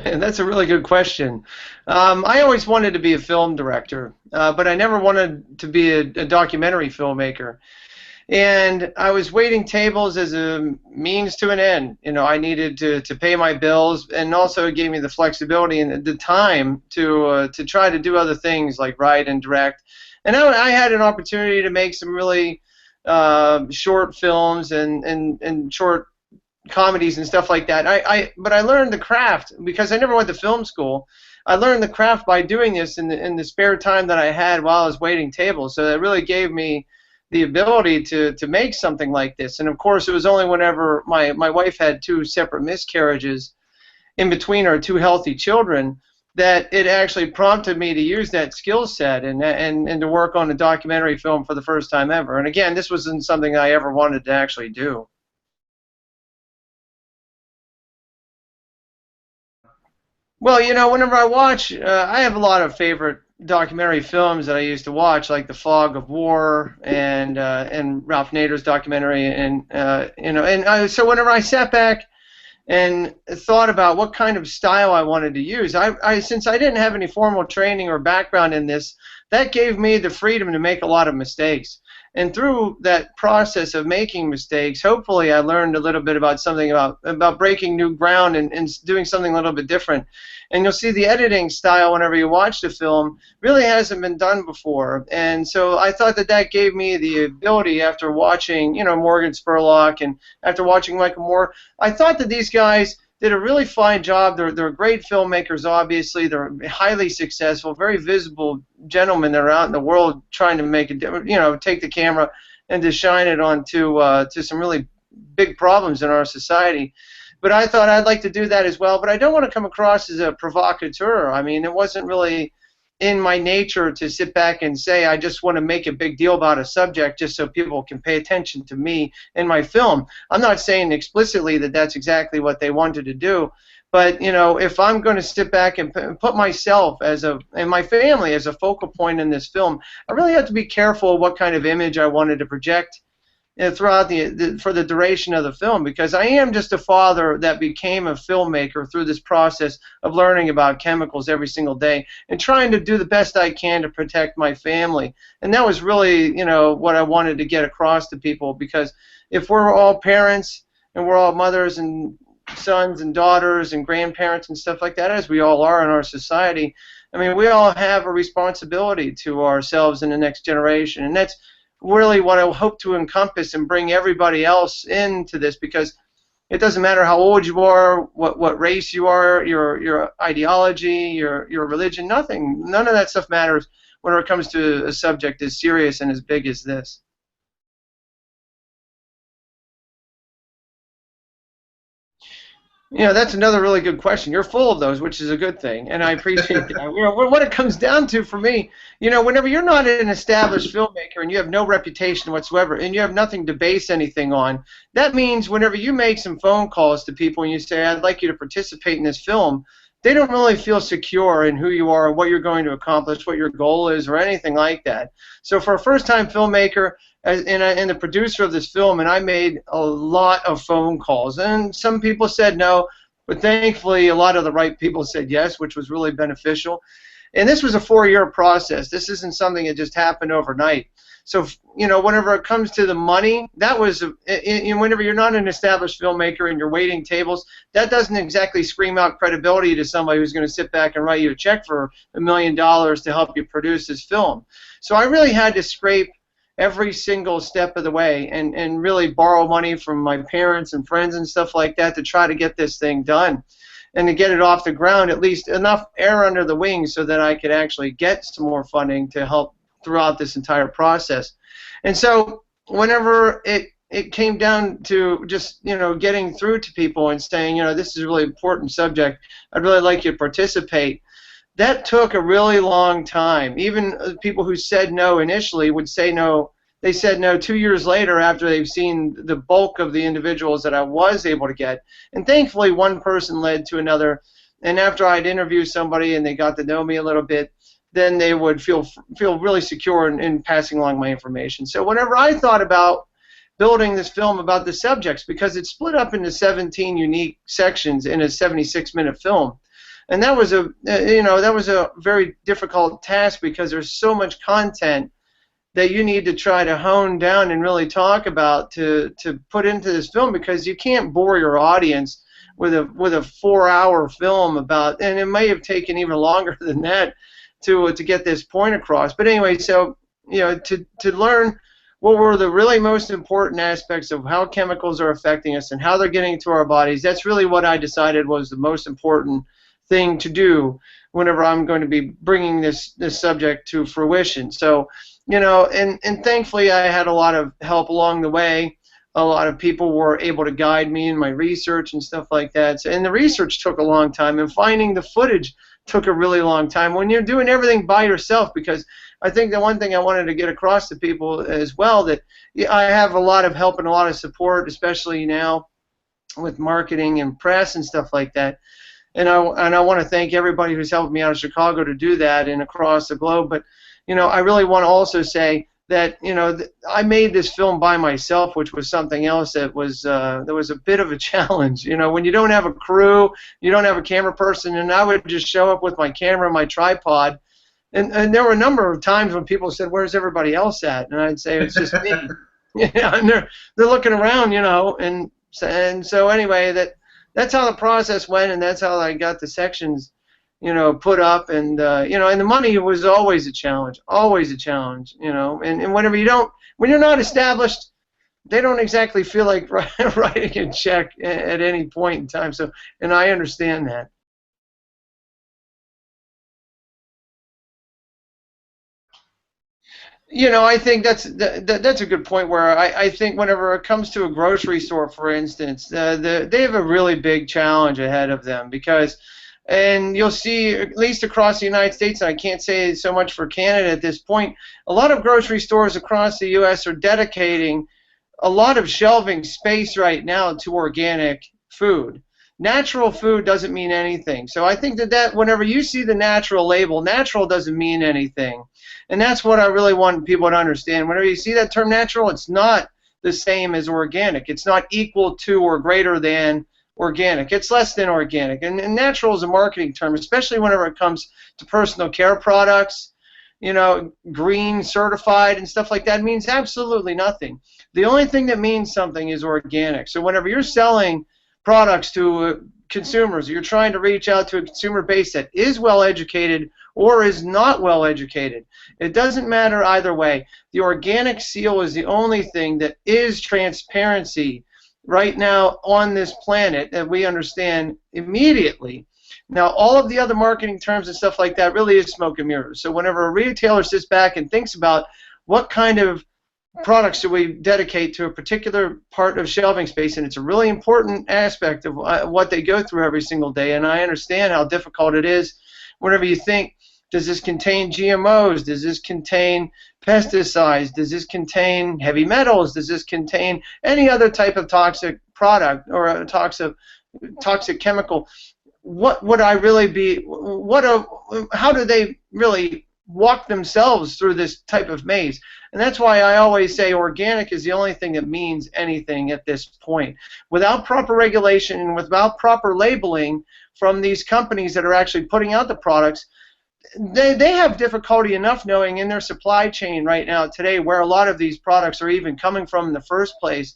That's a really good question. I always wanted to be a film director, but I never wanted to be a documentary filmmaker. And I was waiting tables as a means to an end. You know, I needed to pay my bills, and also it gave me the flexibility and the time to try to do other things like write and direct. And I had an opportunity to make some really short films and short comedies and stuff like that. But I learned the craft because I never went to film school. I learned the craft by doing this in the spare time that I had while I was waiting tables. So it really gave me the ability to make something like this. And of course, it was only whenever my wife had two separate miscarriages in between our two healthy children that it actually prompted me to use that skill set and to work on a documentary film for the first time ever. And again, this wasn't something I ever wanted to actually do. Well, you know, whenever I watch, I have a lot of favorite documentary films that I used to watch, like The Fog of War and Ralph Nader's documentary, and so whenever I sat back and thought about what kind of style I wanted to use, since I didn't have any formal training or background in this, that gave me the freedom to make a lot of mistakes. And through that process of making mistakes, hopefully I learned a little bit about something about breaking new ground and doing something a little bit different. And you'll see the editing style whenever you watch the film really hasn't been done before. And so I thought that that gave me the ability, after watching, you know, Morgan Spurlock and after watching Michael Moore, I thought that these guys did a really fine job. They're great filmmakers, obviously. They're highly successful, very visible gentlemen that are out in the world trying to make a, you know, take the camera and to shine it onto to some really big problems in our society. But I thought I'd like to do that as well. But I don't want to come across as a provocateur. I mean, it wasn't really in my nature to sit back and say I just want to make a big deal about a subject just so people can pay attention to me in my film. I'm not saying explicitly that that's exactly what they wanted to do, but you know, if I'm going to sit back and put myself and my family as a focal point in this film, I really have to be careful what kind of image I wanted to project throughout for the duration of the film, because I am just a father that became a filmmaker through this process of learning about chemicals every single day and trying to do the best I can to protect my family. And that was really, you know, what I wanted to get across to people, because if we're all parents and we're all mothers and sons and daughters and grandparents and stuff like that, as we all are in our society, I mean, we all have a responsibility to ourselves and the next generation. And that's really what I hope to encompass and bring everybody else into this, because it doesn't matter how old you are, what race you are, your ideology, your religion, none of that stuff matters when it comes to a subject as serious and as big as this. You know, that's another really good question. You're full of those, which is a good thing, and I appreciate that. You know, what it comes down to for me, you know, whenever you're not an established filmmaker and you have no reputation whatsoever and you have nothing to base anything on, that means whenever you make some phone calls to people and you say, I'd like you to participate in this film, they don't really feel secure in who you are, what you're going to accomplish, what your goal is, or anything like that. So for a first-time filmmaker and the producer of this film, and I made a lot of phone calls, and some people said no, but thankfully a lot of the right people said yes, which was really beneficial. And this was a 4-year process. This isn't something that just happened overnight. So, you know, whenever it comes to the money, that was, whenever you're not an established filmmaker and you're waiting tables, that doesn't exactly scream out credibility to somebody who's going to sit back and write you a check for $1 million to help you produce this film. So I really had to scrape every single step of the way and really borrow money from my parents and friends and stuff like that to try to get this thing done and to get it off the ground, at least enough air under the wings so that I could actually get some more funding to help throughout this entire process. And so whenever it came down to just, you know, getting through to people and saying, you know, this is a really important subject, I'd really like you to participate, that took a really long time. Even people who said no initially would say no. They said no 2 years later after they've seen the bulk of the individuals that I was able to get. And thankfully one person led to another. And after I'd interviewed somebody and they got to know me a little bit, then they would feel really secure in passing along my information. So whenever I thought about building this film about the subjects, because it's split up into 17 unique sections in a 76-minute film, And that was a very difficult task because there's so much content that you need to try to hone down and really talk about to put into this film, because you can't bore your audience with a 4-hour film about, and it may have taken even longer than that to get this point across. But anyway, so to learn what were the really most important aspects of how chemicals are affecting us and how they're getting into our bodies, that's really what I decided was the most important thing to do whenever I'm going to be bringing this subject to fruition. So, and thankfully I had a lot of help along the way. A lot of people were able to guide me in my research and stuff like that. So, and the research took a long time, and finding the footage took a really long time when you're doing everything by yourself, because I think the one thing I wanted to get across to people as well, that I have a lot of help and a lot of support, especially now with marketing and press and stuff like that. And I want to thank everybody who's helped me out of Chicago to do that and across the globe. But I really want to also say that I made this film by myself, which was something else that was a bit of a challenge. When you don't have a crew, you don't have a camera person, and I would just show up with my camera and my tripod, and there were a number of times when people said, "Where's everybody else at?" And I'd say, "It's just me." And they're looking around, and so anyway, that's how the process went, and that's how I got the sections put up, and and the money was always a challenge, and when you're not established, they don't exactly feel like writing a check at any point in time. So, and I understand that. I think that's a good point, where I think whenever it comes to a grocery store, for instance, they have a really big challenge ahead of them, because, and you'll see, at least across the United States, and I can't say so much for Canada at this point, a lot of grocery stores across the U.S. are dedicating a lot of shelving space right now to organic food. Natural food doesn't mean anything. So I think that whenever you see the natural label, natural doesn't mean anything. And that's what I really want people to understand. Whenever you see that term natural, it's not the same as organic. It's not equal to or greater than organic. It's less than organic. And natural is a marketing term, especially whenever it comes to personal care products. Green certified and stuff like that means absolutely nothing. The only thing that means something is organic. So whenever you're selling products to consumers, you're trying to reach out to a consumer base that is well educated or is not well educated. It doesn't matter either way. The organic seal is the only thing that is transparency right now on this planet that we understand immediately. Now, all of the other marketing terms and stuff like that really is smoke and mirrors. So whenever a retailer sits back and thinks about what kind of products do we dedicate to a particular part of shelving space, and it's a really important aspect of what they go through every single day, and I understand how difficult it is whenever you think, does this contain GMOs, does this contain pesticides, does this contain heavy metals, does this contain any other type of toxic product or a toxic chemical? What would I really be, how do they really walk themselves through this type of maze? And that's why I always say organic is the only thing that means anything at this point. Without proper regulation and without proper labeling from these companies that are actually putting out the products, they have difficulty enough knowing in their supply chain right now today where a lot of these products are even coming from in the first place,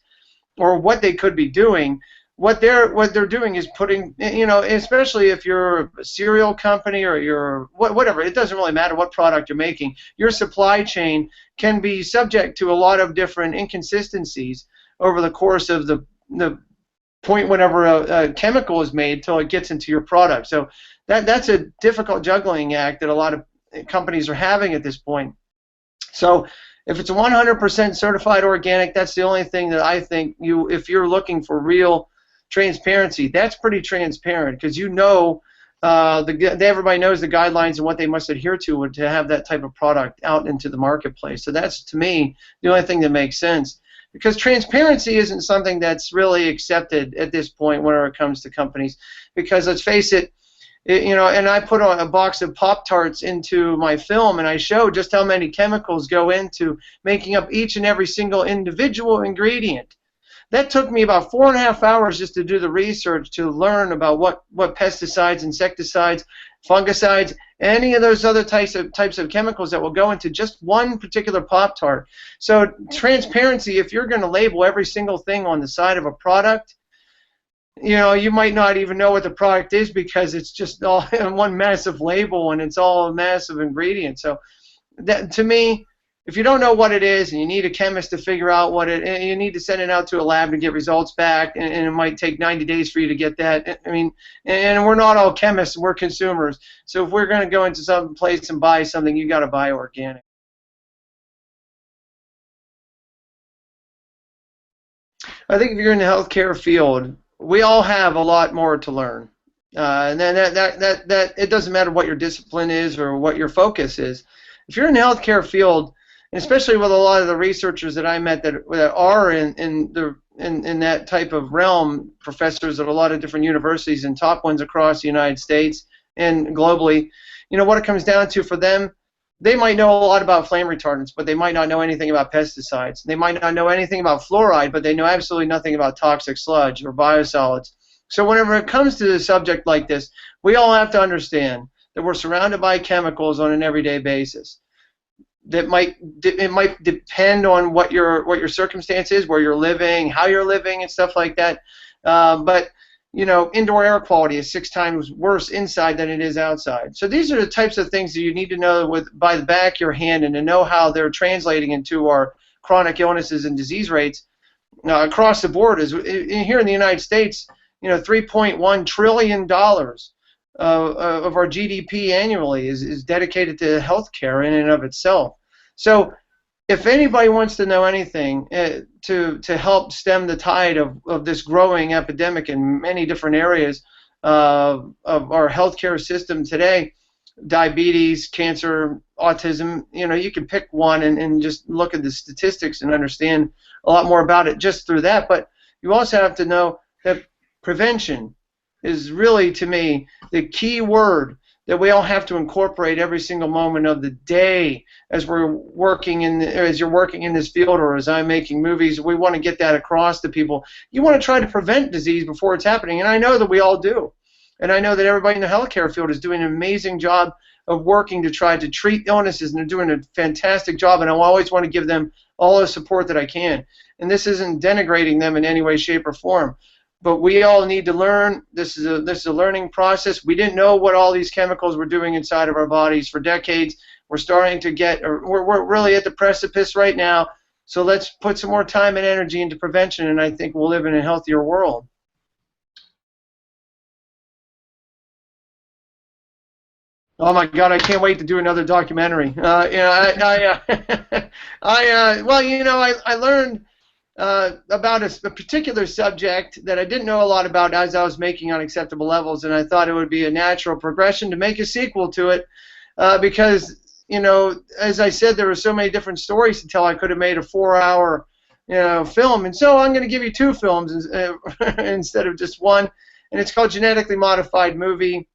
or what they could be doing. What they're doing is putting, especially if you're a cereal company or you're whatever, it doesn't really matter what product you're making. Your supply chain can be subject to a lot of different inconsistencies over the course of the point whenever a chemical is made till it gets into your product. So that's a difficult juggling act that a lot of companies are having at this point. So if it's 100% certified organic, that's the only thing that I think if you're looking for real transparency, that's pretty transparent, because everybody knows the guidelines and what they must adhere to have that type of product out into the marketplace. So that's, to me, the only thing that makes sense, because transparency isn't something that's really accepted at this point whenever it comes to companies, because let's face it, and I put a box of Pop-Tarts into my film, and I show just how many chemicals go into making up each and every single individual ingredient. That took me about 4.5 hours just to do the research to learn about what pesticides, insecticides, fungicides, any of those other types of chemicals that will go into just one particular Pop-Tart. So transparency, if you're going to label every single thing on the side of a product, you might not even know what the product is because it's just all in one massive label and it's all a massive ingredient. So that, to me, if you don't know what it is and you need a chemist to figure out and you need to send it out to a lab to get results back, and it might take 90 days for you to get that. I mean, and we're not all chemists, we're consumers. So if we're going to go into some place and buy something, you got to buy organic. I think if you're in the healthcare field, we all have a lot more to learn. And then that it doesn't matter what your discipline is or what your focus is. If you're in the healthcare field, and especially with a lot of the researchers that I met that are in that type of realm, professors at a lot of different universities and top ones across the United States and globally, what it comes down to for them, they might know a lot about flame retardants, but they might not know anything about pesticides. They might not know anything about fluoride, but they know absolutely nothing about toxic sludge or biosolids. So whenever it comes to a subject like this, we all have to understand that we're surrounded by chemicals on an everyday basis. It might depend on what your circumstance is, where you're living, how you're living, and stuff like that. But indoor air quality is 6 times worse inside than it is outside. So these are the types of things that you need to know by the back of your hand and to know how they're translating into our chronic illnesses and disease rates across the board. Here in the United States, $3.1 trillion of our GDP annually is dedicated to healthcare in and of itself. So if anybody wants to know anything to help stem the tide of this growing epidemic in many different areas of our healthcare system today, diabetes, cancer, autism, you can pick one and just look at the statistics and understand a lot more about it just through that. But you also have to know that prevention is really, to me, the key word that we all have to incorporate every single moment of the day as you're working in this field, or as I'm making movies. We want to get that across to people. You want to try to prevent disease before it's happening, and I know that we all do. And I know that everybody in the healthcare field is doing an amazing job of working to try to treat illnesses, and they're doing a fantastic job, and I always want to give them all the support that I can. And this isn't denigrating them in any way, shape, or form. But we all need to learn. This is a learning process. We didn't know what all these chemicals were doing inside of our bodies for decades. We're starting to we're really at the precipice right now. So let's put some more time and energy into prevention, and I think we'll live in a healthier world. Oh my God, I can't wait to do another documentary. Well, I learned about a particular subject that I didn't know a lot about as I was making Unacceptable Levels, and I thought it would be a natural progression to make a sequel to it because, as I said, there were so many different stories to tell. I could have made a 4-hour, film, and so I'm going to give you 2 films instead of just one, and it's called Genetically Modified Movie,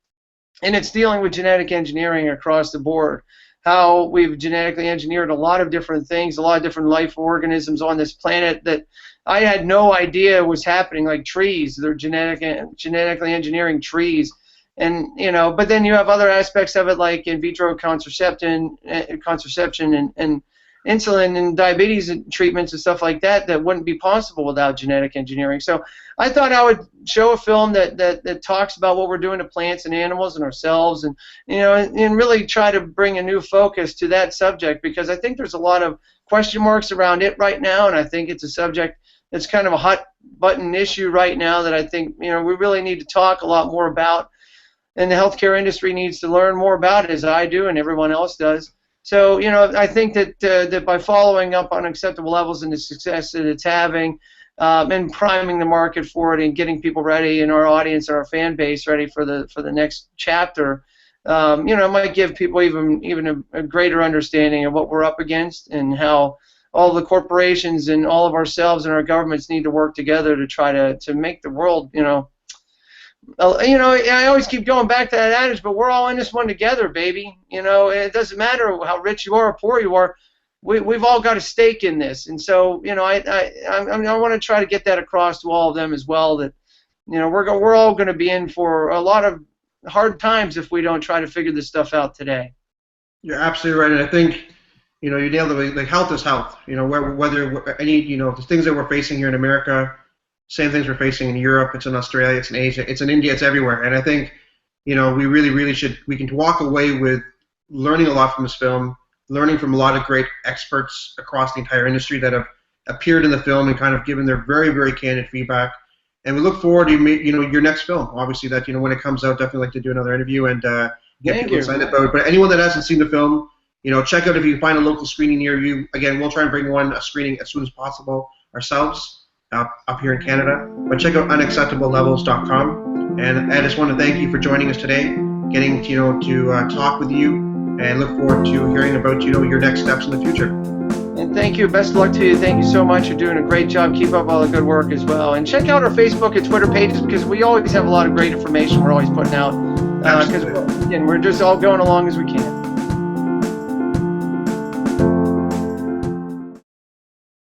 and it's dealing with genetic engineering across the board. How we've genetically engineered a lot of different things, a lot of different life organisms on this planet that I had no idea was happening, like trees. They're genetically engineering trees. And, but then you have other aspects of it like in vitro contraception and insulin and diabetes treatments and stuff like that wouldn't be possible without genetic engineering. So I thought I would show a film that talks about what we're doing to plants and animals and ourselves, and and really try to bring a new focus to that subject, because I think there's a lot of question marks around it right now, and I think it's a subject that's kind of a hot button issue right now that I think we really need to talk a lot more about, and the healthcare industry needs to learn more about it, as I do and everyone else does. So, I think that by following up on Acceptable Levels and the success that it's having, and priming the market for it and getting people ready, and our audience and our fan base ready for the next chapter, it might give people even a greater understanding of what we're up against and how all the corporations and all of ourselves and our governments need to work together to try to make the world, I always keep going back to that adage, but we're all in this one together, baby. It doesn't matter how rich you are or poor you are. we've all got a stake in this, and so I want to try to get that across to all of them as well, that we're all going to be in for a lot of hard times if we don't try to figure this stuff out today. You're absolutely right, and I think you nailed it. Like health is health. Whether any the things that we're facing here in America, same things we're facing in Europe. It's in Australia. It's in Asia. It's in India. It's everywhere. And I think we really should. We can walk away with learning a lot from this film, learning from a lot of great experts across the entire industry that have appeared in the film and kind of given their very, very candid feedback. And we look forward to your next film. Obviously, that when it comes out, definitely like to do another interview and get people excited about it. But anyone that hasn't seen the film, check out if you can find a local screening near you. Again, we'll try and bring a screening as soon as possible ourselves up here in Canada. But check out unacceptablelevels.com. And I just want to thank you for joining us today, getting to talk with you, and look forward to hearing about your next steps in the future. And thank you. Best of luck to you. Thank you so much. You're doing a great job. Keep up all the good work as well. And check out our Facebook and Twitter pages, because we always have a lot of great information we're always putting out. Because we're just all going along as we can.